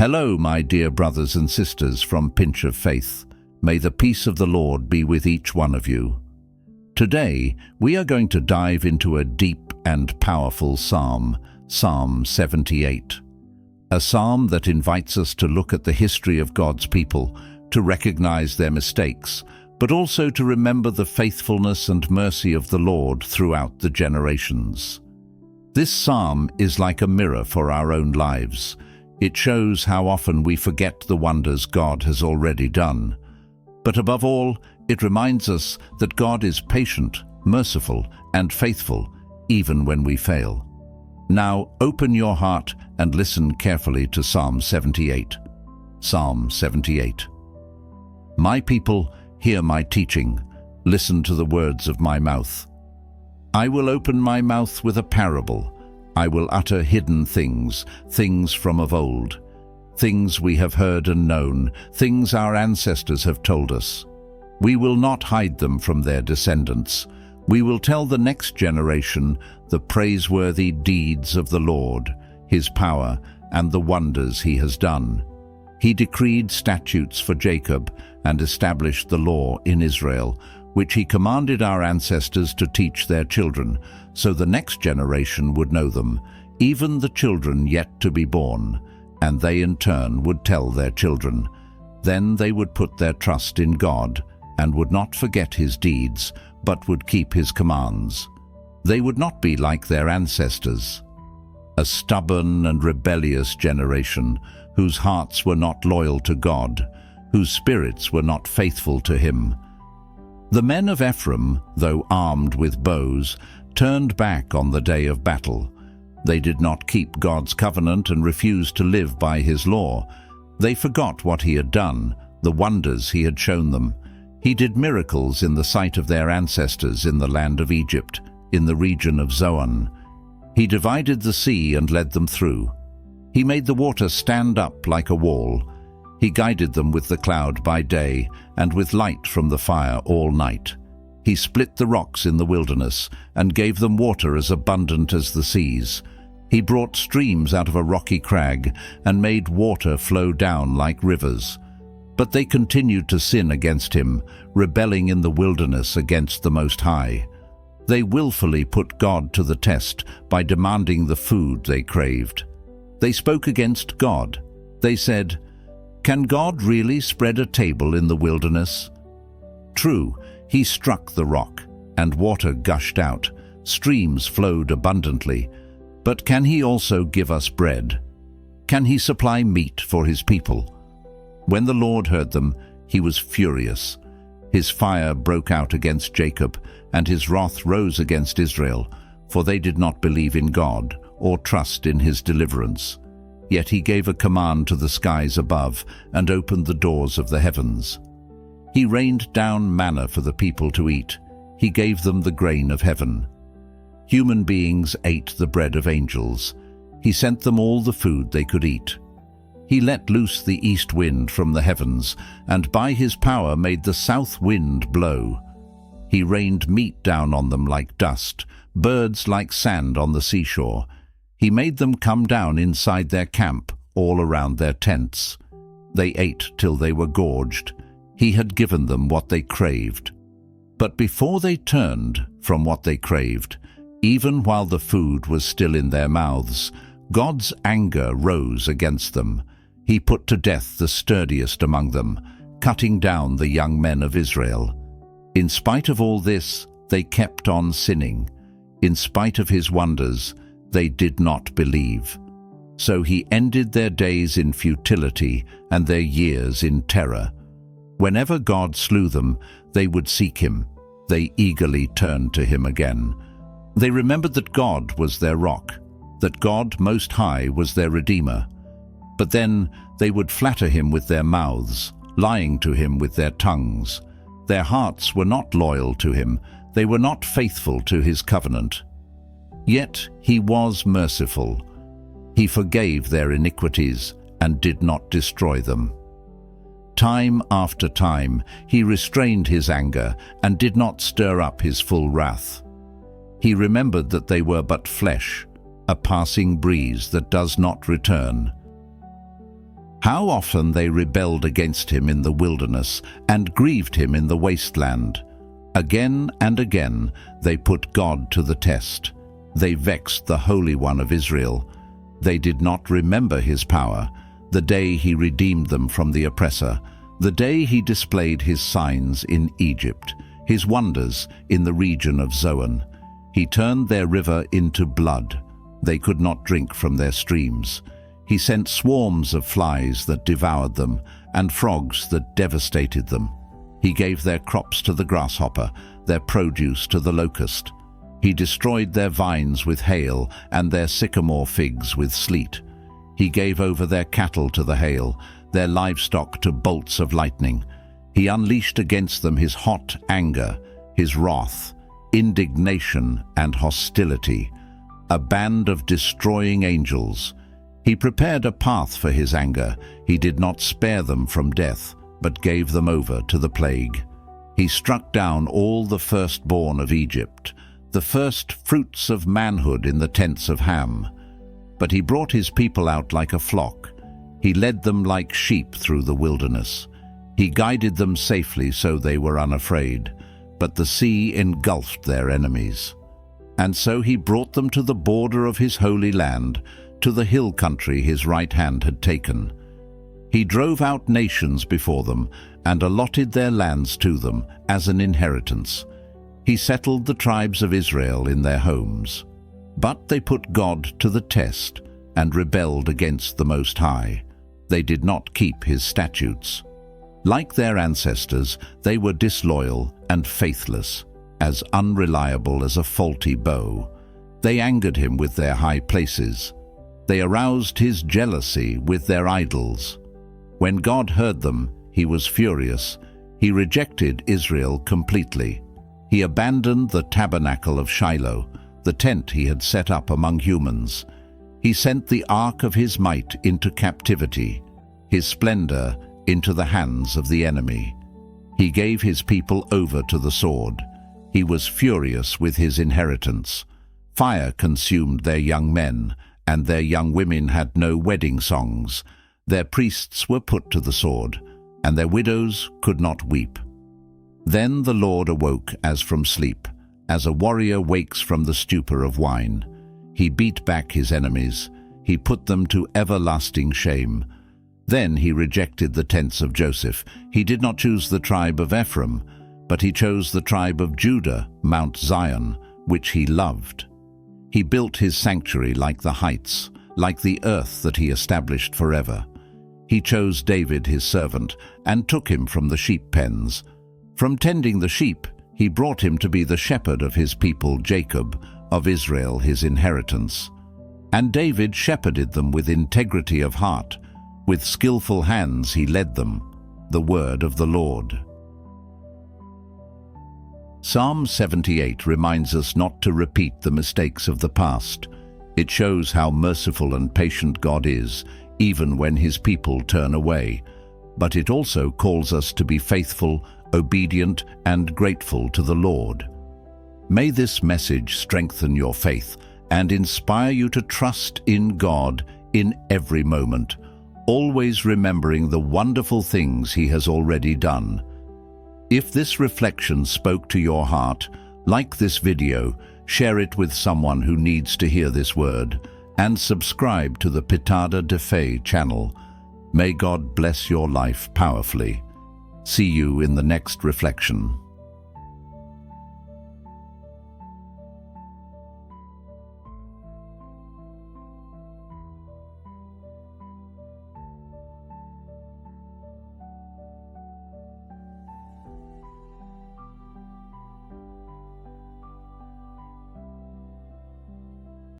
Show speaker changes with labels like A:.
A: Hello, my dear brothers and sisters from Pinch of Faith. May the peace of the Lord be with each one of you. Today, we are going to dive into a deep and powerful psalm, Psalm 78. A psalm that invites us to look at the history of God's people, to recognize their mistakes, but also to remember the faithfulness and mercy of the Lord throughout the generations. This psalm is like a mirror for our own lives. It shows how often we forget the wonders God has already done. But above all, it reminds us that God is patient, merciful, and faithful, even when we fail. Now, open your heart and listen carefully to Psalm 78. Psalm 78. My people, hear my teaching. Listen to the words of my mouth. I will open my mouth with a parable. I will utter hidden things, things from of old, things we have heard and known, things our ancestors have told us. We will not hide them from their descendants. We will tell the next generation the praiseworthy deeds of the Lord, His power, and the wonders He has done. He decreed statutes for Jacob and established the law in Israel, which He commanded our ancestors to teach their children, so the next generation would know them, even the children yet to be born, and they in turn would tell their children. Then they would put their trust in God, and would not forget His deeds, but would keep His commands. They would not be like their ancestors, a stubborn and rebellious generation, whose hearts were not loyal to God, whose spirits were not faithful to Him. The men of Ephraim, though armed with bows, turned back on the day of battle. They did not keep God's covenant and refused to live by His law. They forgot what He had done, the wonders He had shown them. He did miracles in the sight of their ancestors in the land of Egypt, in the region of Zoan. He divided the sea and led them through. He made the water stand up like a wall. He guided them with the cloud by day, and with light from the fire all night. He split the rocks in the wilderness, and gave them water as abundant as the seas. He brought streams out of a rocky crag, and made water flow down like rivers. But they continued to sin against Him, rebelling in the wilderness against the Most High. They willfully put God to the test by demanding the food they craved. They spoke against God. They said, "Can God really spread a table in the wilderness?" True, He struck the rock, and water gushed out, streams flowed abundantly. But can He also give us bread? Can He supply meat for His people? When the Lord heard them, He was furious. His fire broke out against Jacob, and His wrath rose against Israel, for they did not believe in God or trust in His deliverance. Yet He gave a command to the skies above and opened the doors of the heavens. He rained down manna for the people to eat. He gave them the grain of heaven. Human beings ate the bread of angels. He sent them all the food they could eat. He let loose the east wind from the heavens, and by His power made the south wind blow. He rained meat down on them like dust, birds like sand on the seashore. He made them come down inside their camp, all around their tents. They ate till they were gorged. He had given them what they craved. But before they turned from what they craved, even while the food was still in their mouths, God's anger rose against them. He put to death the sturdiest among them, cutting down the young men of Israel. In spite of all this, they kept on sinning. In spite of His wonders, they did not believe. So He ended their days in futility and their years in terror. Whenever God slew them, they would seek Him. They eagerly turned to Him again. They remembered that God was their rock, that God Most High was their Redeemer. But then they would flatter Him with their mouths, lying to Him with their tongues. Their hearts were not loyal to Him. They were not faithful to His covenant. Yet He was merciful. He forgave their iniquities and did not destroy them. Time after time He restrained His anger and did not stir up His full wrath. He remembered that they were but flesh, a passing breeze that does not return. How often they rebelled against him in the wilderness and grieved him in the wasteland. Again and again they put God to the test. They vexed the Holy One of Israel. They did not remember his power, the day he redeemed them from the oppressor, the day he displayed his signs in Egypt, his wonders in the region of Zoan. He turned their river into blood. They could not drink from their streams. He sent swarms of flies that devoured them, and frogs that devastated them. He gave their crops to the grasshopper, their produce to the locust. He destroyed their vines with hail, and their sycamore figs with sleet. He gave over their cattle to the hail, their livestock to bolts of lightning. He unleashed against them his hot anger, his wrath, indignation, and hostility, a band of destroying angels. He prepared a path for his anger. He did not spare them from death, but gave them over to the plague. He struck down all the firstborn of Egypt, the first fruits of manhood in the tents of Ham. But he brought his people out like a flock. He led them like sheep through the wilderness. He guided them safely so they were unafraid, but the sea engulfed their enemies. And so he brought them to the border of his holy land, to the hill country his right hand had taken. He drove out nations before them and allotted their lands to them as an inheritance. He settled the tribes of Israel in their homes. But they put God to the test and rebelled against the Most High. They did not keep his statutes. Like their ancestors, they were disloyal and faithless, as unreliable as a faulty bow. They angered him with their high places. They aroused his jealousy with their idols. When God heard them, he was furious. He rejected Israel completely. He abandoned the tabernacle of Shiloh, the tent he had set up among humans. He sent the ark of his might into captivity, his splendor into the hands of the enemy. He gave his people over to the sword. He was furious with his inheritance. Fire consumed their young men, and their young women had no wedding songs. Their priests were put to the sword, and their widows could not weep. Then the Lord awoke as from sleep, as a warrior wakes from the stupor of wine. He beat back his enemies. He put them to everlasting shame. Then he rejected the tents of Joseph. He did not choose the tribe of Ephraim, but he chose the tribe of Judah, Mount Zion, which he loved. He built his sanctuary like the heights, like the earth that he established forever. He chose David his servant and took him from the sheep pens. From tending the sheep, he brought him to be the shepherd of his people Jacob, of Israel his inheritance. And David shepherded them with integrity of heart. With skillful hands he led them, the word of the Lord. Psalm 78 reminds us not to repeat the mistakes of the past. It shows how merciful and patient God is, even when his people turn away. But it also calls us to be faithful, obedient, and grateful to the Lord. May this message strengthen your faith and inspire you to trust in God in every moment, always remembering the wonderful things he has already done. If this reflection spoke to your heart, like this video, share it with someone who needs to hear this word, and subscribe to the Pitada de Fé channel. May God bless your life powerfully. See you in the next reflection.